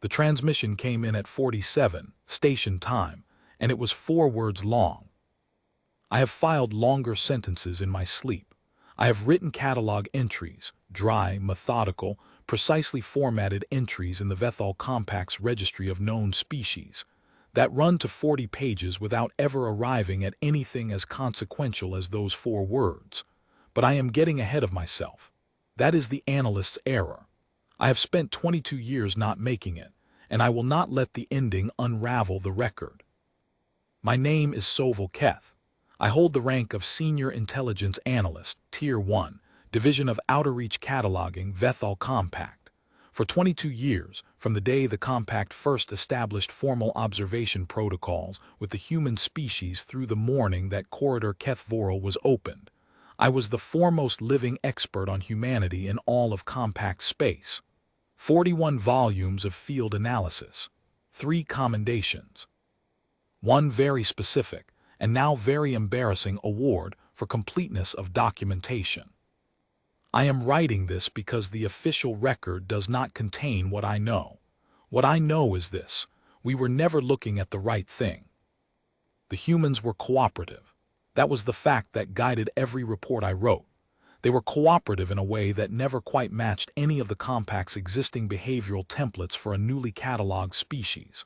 The transmission came in at 47, station time, and it was 4 words long. I have filed longer sentences in my sleep. I have written catalog entries, dry, methodical, precisely formatted entries in the Vethaal Compact's registry of known species, that run to 40 pages without ever arriving at anything as consequential as those 4 words. But I am getting ahead of myself. That is the analyst's error. I have spent 22 years not making it, and I will not let the ending unravel the record. My name is Soval Keth. I hold the rank of Senior Intelligence Analyst, Tier 1, Division of Outer Reach Cataloging, Vethaal Compact. For 22 years, from the day the Compact first established formal observation protocols with the human species through the morning that Corridor Keth Vorel was opened, I was the foremost living expert on humanity in all of Compact space. 41 volumes of field analysis, 3 commendations, 1 very specific, and now very embarrassing award for completeness of documentation. I am writing this because the official record does not contain what I know. What I know is this: we were never looking at the right thing. The humans were cooperative. That was the fact that guided every report I wrote. They were cooperative in a way that never quite matched any of the Compact's existing behavioral templates for a newly cataloged species.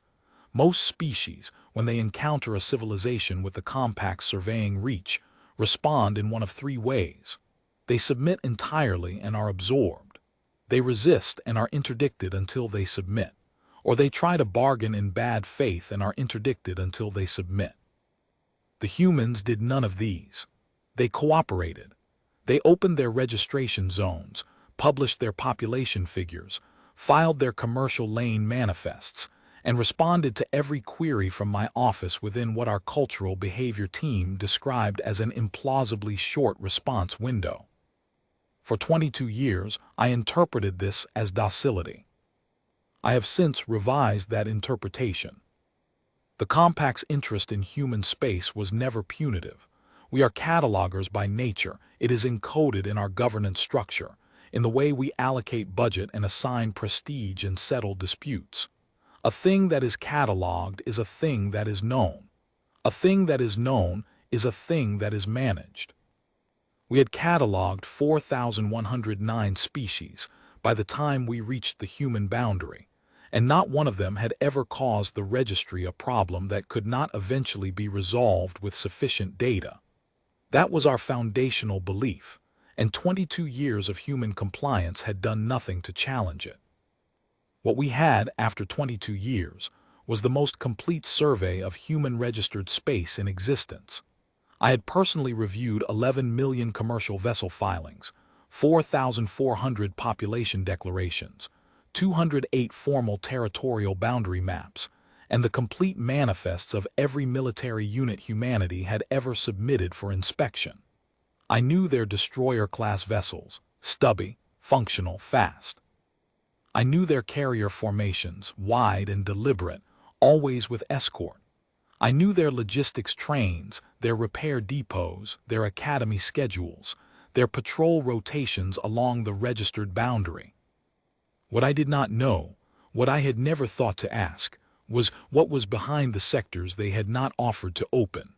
Most species, when they encounter a civilization with the Compact's surveying reach, respond in one of 3 ways. They submit entirely and are absorbed. They resist and are interdicted until they submit. Or they try to bargain in bad faith and are interdicted until they submit. The humans did none of these. They cooperated. They opened their registration zones, published their population figures, filed their commercial lane manifests, and responded to every query from my office within what our cultural behavior team described as an implausibly short response window. For 22 years, I interpreted this as docility. I have since revised that interpretation. The Compact's interest in human space was never punitive. We are catalogers by nature. It is encoded in our governance structure, in the way we allocate budget and assign prestige and settle disputes. A thing that is cataloged is a thing that is known. A thing that is known is a thing that is managed. We had cataloged 4,109 species by the time we reached the human boundary, and not one of them had ever caused the registry a problem that could not eventually be resolved with sufficient data. That was our foundational belief, and 22 years of human compliance had done nothing to challenge it. What we had after 22 years was the most complete survey of human-registered space in existence. I had personally reviewed 11 million commercial vessel filings, 4,400 population declarations, 208 formal territorial boundary maps, and the complete manifests of every military unit humanity had ever submitted for inspection. I knew their destroyer-class vessels, stubby, functional, fast. I knew their carrier formations, wide and deliberate, always with escort. I knew their logistics trains, their repair depots, their academy schedules, their patrol rotations along the registered boundary. What I did not know, what I had never thought to ask, was what was behind the sectors they had not offered to open.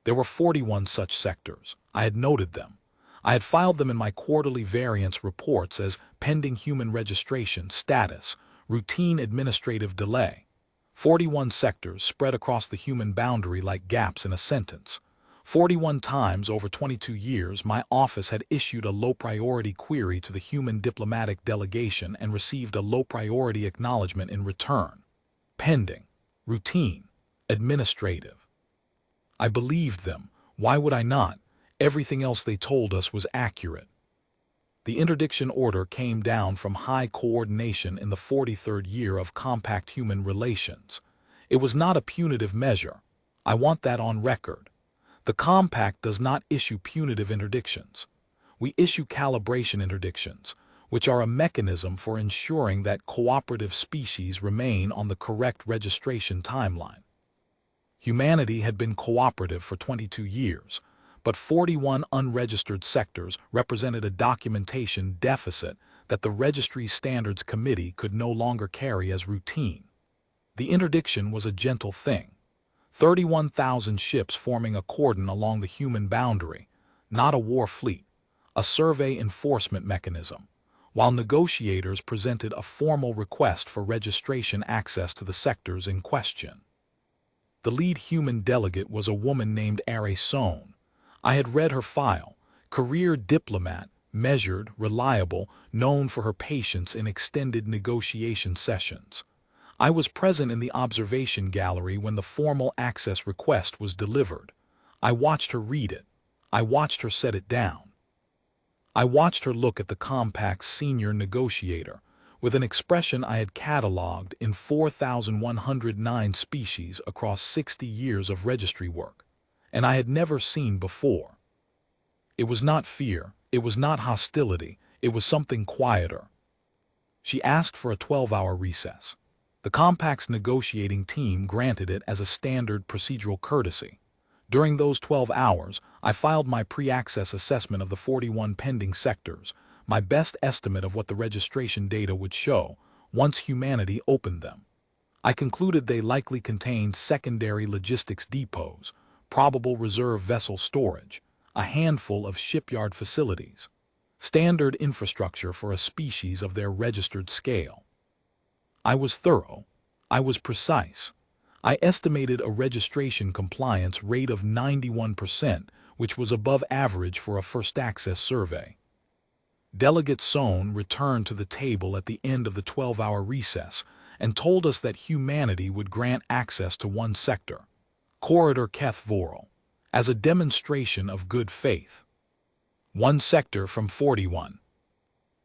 There were 41 such sectors. I had noted them. I had filed them in my quarterly variance reports as pending human registration status, routine administrative delay. 41 sectors spread across the human boundary like gaps in a sentence. 41 times over 22 years, my office had issued a low-priority query to the human diplomatic delegation and received a low-priority acknowledgement in return. Pending, routine, administrative. I believed them. Why would I not? Everything else they told us was accurate. The interdiction order came down from high coordination in the 43rd year of Compact human relations. It was not a punitive measure. I want that on record. The Compact does not issue punitive interdictions. We issue calibration interdictions, which are a mechanism for ensuring that cooperative species remain on the correct registration timeline. Humanity had been cooperative for 22 years, but 41 unregistered sectors represented a documentation deficit that the Registry Standards Committee could no longer carry as routine. The interdiction was a gentle thing. 31,000 ships forming a cordon along the human boundary, not a war fleet, a survey enforcement mechanism, while negotiators presented a formal request for registration access to the sectors in question. The lead human delegate was a woman named Ari Sohn. I had read her file, career diplomat, measured, reliable, known for her patience in extended negotiation sessions. I was present in the observation gallery when the formal access request was delivered. I watched her read it. I watched her set it down. I watched her look at the Compact's senior negotiator, with an expression I had catalogued in 4,109 species across 60 years of registry work, and I had never seen before. It was not fear, it was not hostility, it was something quieter. She asked for a 12-hour recess. The Compact's negotiating team granted it as a standard procedural courtesy. During those 12 hours, I filed my pre-access assessment of the 41 pending sectors, my best estimate of what the registration data would show once humanity opened them. I concluded they likely contained secondary logistics depots, probable reserve vessel storage, a handful of shipyard facilities, standard infrastructure for a species of their registered scale. I was thorough. I was precise. I estimated a registration compliance rate of 91%, which was above average for a first access survey. Delegate Sohn returned to the table at the end of the 12-hour recess and told us that humanity would grant access to one sector, Corridor Catalogued, as a demonstration of good faith. One sector from 41.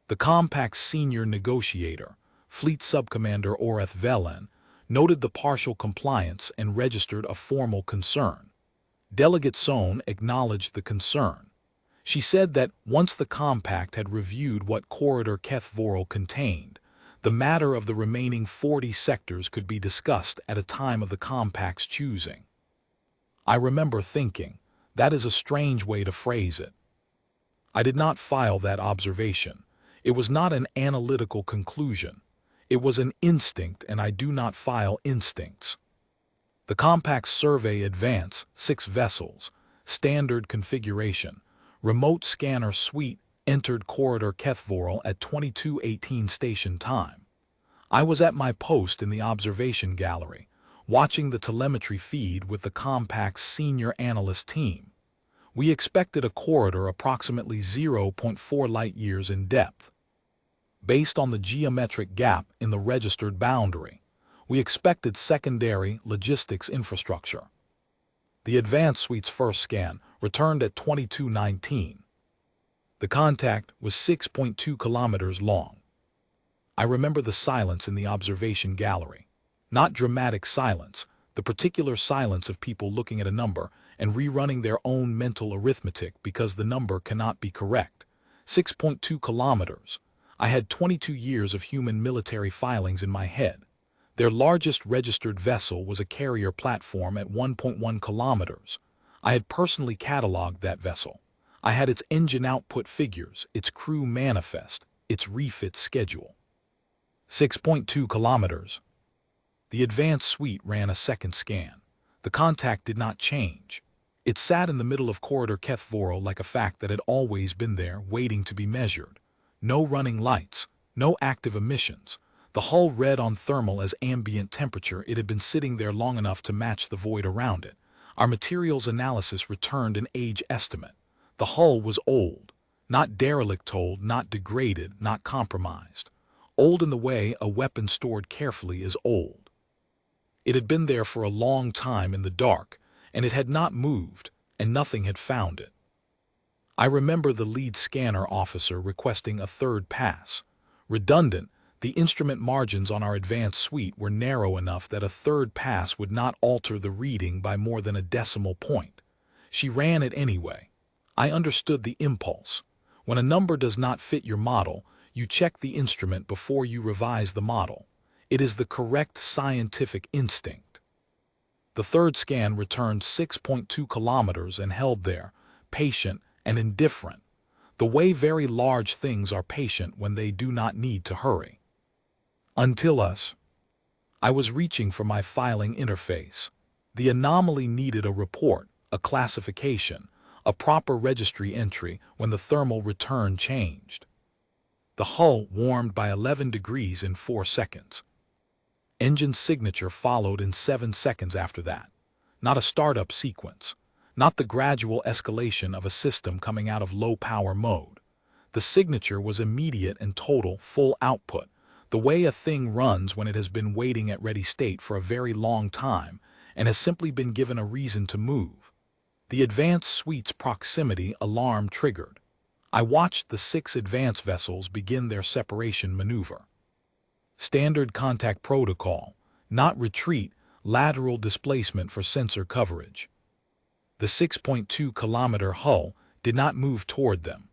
The Compact's senior negotiator, Fleet Subcommander Oreth Velen, noted the partial compliance and registered a formal concern. Delegate Sohn acknowledged the concern. She said that once the Compact had reviewed what Corridor Catalogued contained, the matter of the remaining 40 sectors could be discussed at a time of the Compact's choosing. I remember thinking, that is a strange way to phrase it. I did not file that observation. It was not an analytical conclusion. It was an instinct, and I do not file instincts. The Compact's survey advance, 6 vessels, standard configuration, remote scanner suite entered Corridor Catalogued at 22:18 station time. I was at my post in the observation gallery, watching the telemetry feed with the Compact's senior analyst team. We expected a corridor approximately 0.4 light-years in depth. Based on the geometric gap in the registered boundary, we expected secondary logistics infrastructure. The advanced suite's first scan returned at 22:19. The contact was 6.2 kilometers long. I remember the silence in the observation gallery. Not dramatic silence, the particular silence of people looking at a number and rerunning their own mental arithmetic because the number cannot be correct. 6.2 kilometers. I had 22 years of human military filings in my head. Their largest registered vessel was a carrier platform at 1.1 kilometers. I had personally catalogued that vessel. I had its engine output figures, its crew manifest, its refit schedule. 6.2 kilometers. The advanced suite ran a second scan. The contact did not change. It sat in the middle of Corridor Catalogued like a fact that had always been there, waiting to be measured. No running lights, no active emissions. The hull read on thermal as ambient temperature. It had been sitting there long enough to match the void around it. Our materials analysis returned an age estimate. The hull was old, not derelict old, not degraded, not compromised. Old in the way a weapon stored carefully is old. It had been there for a long time in the dark, and it had not moved, and nothing had found it. I remember the lead scanner officer requesting a third pass. Redundant, the instrument margins on our advanced suite were narrow enough that a third pass would not alter the reading by more than a decimal point. She ran it anyway. I understood the impulse. When a number does not fit your model, you check the instrument before you revise the model. It is the correct scientific instinct. The third scan returned 6.2 kilometers and held there, patient and indifferent. The way very large things are patient when they do not need to hurry. Until I was reaching for my filing interface. The anomaly needed a report, a classification, a proper registry entry when the thermal return changed. The hull warmed by 11 degrees in 4 seconds. Engine signature followed in 7 seconds after that. Not a startup sequence. Not the gradual escalation of a system coming out of low-power mode. The signature was immediate and total, full output, the way a thing runs when it has been waiting at ready state for a very long time and has simply been given a reason to move. The advanced suite's proximity alarm triggered. I watched the 6 advanced vessels begin their separation maneuver. Standard contact protocol, not retreat, lateral displacement for sensor coverage. The 6.2-kilometer hull did not move toward them.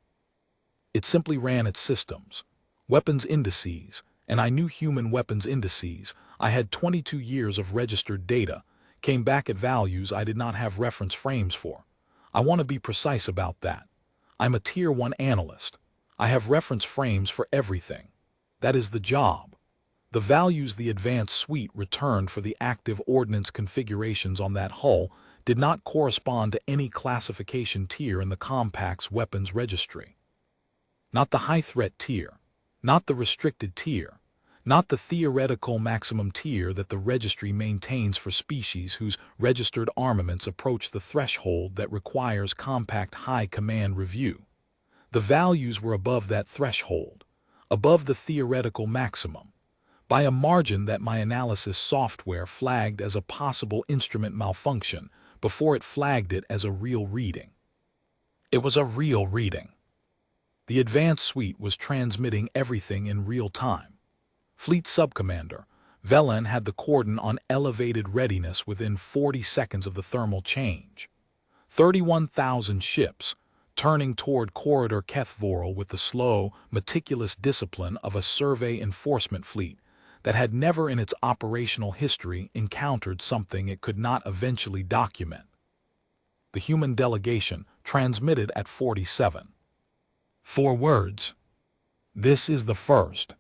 It simply ran its systems, weapons indices, and I knew human weapons indices. I had 22 years of registered data, came back at values I did not have reference frames for. I want to be precise about that. I'm a Tier 1 analyst. I have reference frames for everything. That is the job. The values the advanced suite returned for the active ordnance configurations on that hull did not correspond to any classification tier in the Compact's weapons registry. Not the high-threat tier, not the restricted tier, not the theoretical maximum tier that the registry maintains for species whose registered armaments approach the threshold that requires Compact High Command review. The values were above that threshold, above the theoretical maximum, by a margin that my analysis software flagged as a possible instrument malfunction before it flagged it as a real reading. It was a real reading. The advanced suite was transmitting everything in real time. Fleet Subcommander Vethaal had the cordon on elevated readiness within 40 seconds of the thermal change. 31,000 ships, turning toward Corridor Kethvorl with the slow, meticulous discipline of a survey enforcement fleet that had never in its operational history encountered something it could not eventually document. The human delegation transmitted at 47. 4 words. This is the first.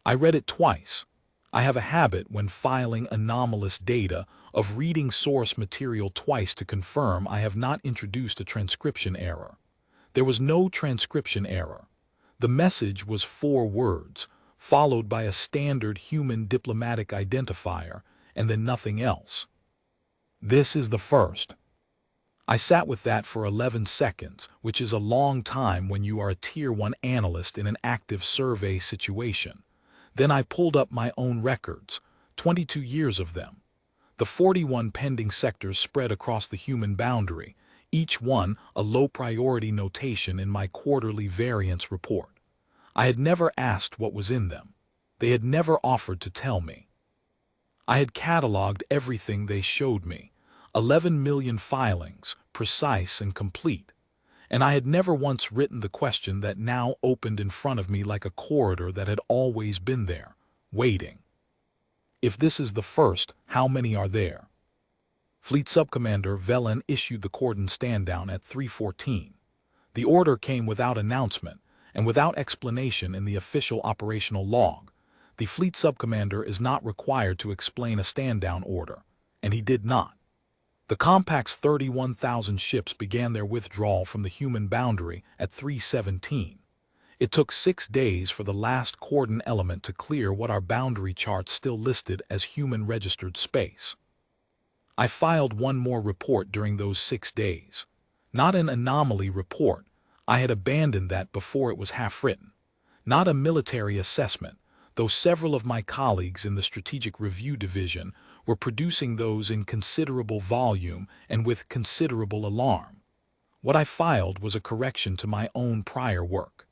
I read it twice. I have a habit when filing anomalous data of reading source material twice to confirm I have not introduced a transcription error. There was no transcription error. The message was 4 words, followed by a standard human diplomatic identifier, and then nothing else. This is the first. I sat with that for 11 seconds, which is a long time when you are a Tier 1 analyst in an active survey situation. Then I pulled up my own records, 22 years of them. The 41 pending sectors spread across the human boundary, each one a low-priority notation in my quarterly variance report. I had never asked what was in them. They had never offered to tell me. I had cataloged everything they showed me, 11 million filings, precise and complete, and I had never once written the question that now opened in front of me like a corridor that had always been there, waiting. If this is the first, how many are there? Fleet Subcommander Vethaal issued the cordon stand-down at 3:14. The order came without announcement and without explanation in the official operational log. The Fleet Subcommander is not required to explain a stand-down order, and he did not. The Compact's 31,000 ships began their withdrawal from the human boundary at 3:17. It took 6 days for the last cordon element to clear what our boundary charts still listed as human registered space. I filed one more report during those 6 days. Not an anomaly report. I had abandoned that before it was half written. Not a military assessment, though several of my colleagues in the Strategic Review Division were producing those in considerable volume and with considerable alarm. What I filed was a correction to my own prior work.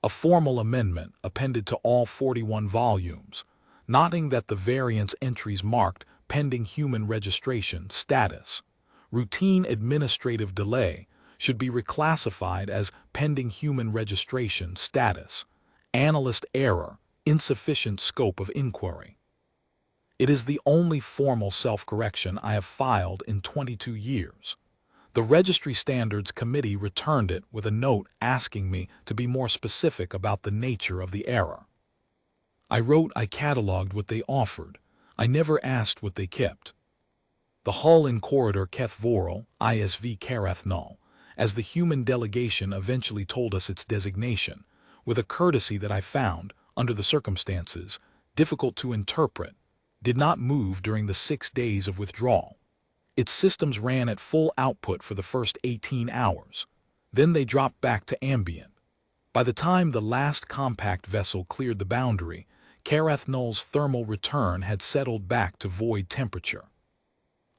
A formal amendment appended to all 41 volumes, noting that the variance entries marked pending human registration status, routine administrative delay, should be reclassified as pending human registration status, analyst error, insufficient scope of inquiry. It is the only formal self-correction I have filed in 22 years. The Registry Standards Committee returned it with a note asking me to be more specific about the nature of the error. I wrote I catalogued what they offered. I never asked what they kept. The hull in corridor Catalogued, ISV Catalogued, as the human delegation eventually told us its designation, with a courtesy that I found, under the circumstances, difficult to interpret, did not move during the 6 days of withdrawal. Its systems ran at full output for the first 18 hours. Then they dropped back to ambient. By the time the last compact vessel cleared the boundary, Catalogued's thermal return had settled back to void temperature.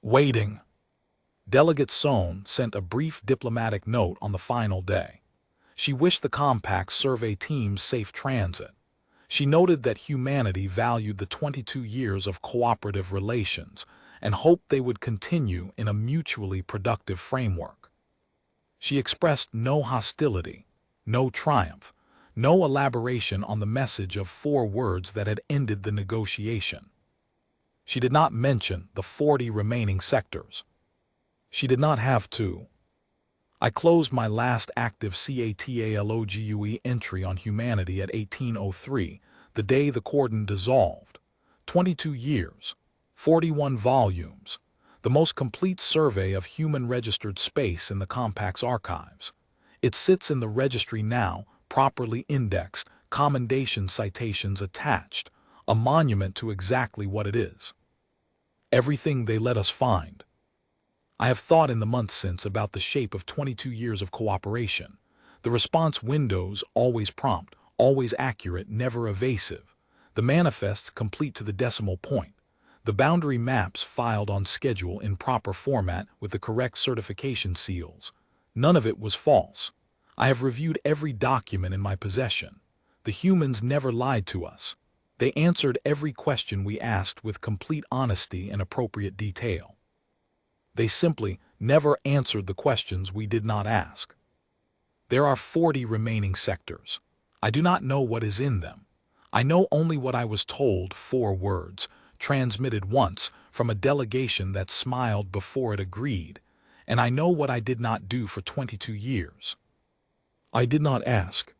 Waiting. Delegate Sohn sent a brief diplomatic note on the final day. She wished the Compact survey teams safe transit. She noted that humanity valued the 22 years of cooperative relations and hoped they would continue in a mutually productive framework. She expressed no hostility, no triumph, no elaboration on the message of 4 words that had ended the negotiation. She did not mention the 40 remaining sectors. She did not have to. I closed my last active Catalogue entry on humanity at 1803, the day the cordon dissolved. 22 years, 41 volumes, the most complete survey of human registered space in the Compact's archives. It sits in the registry now, properly indexed, commendation citations attached, a monument to exactly what it is. Everything they let us find. I have thought in the months since about the shape of 22 years of cooperation. The response windows always prompt, always accurate, never evasive. The manifests complete to the decimal point. The boundary maps filed on schedule in proper format with the correct certification seals. None of it was false. I have reviewed every document in my possession. The humans never lied to us. They answered every question we asked with complete honesty and appropriate detail. They simply never answered the questions we did not ask. There are 40 remaining sectors. I do not know what is in them. I know only what I was told, 4 words, transmitted once from a delegation that smiled before it agreed, and I know what I did not do for 22 years. I did not ask.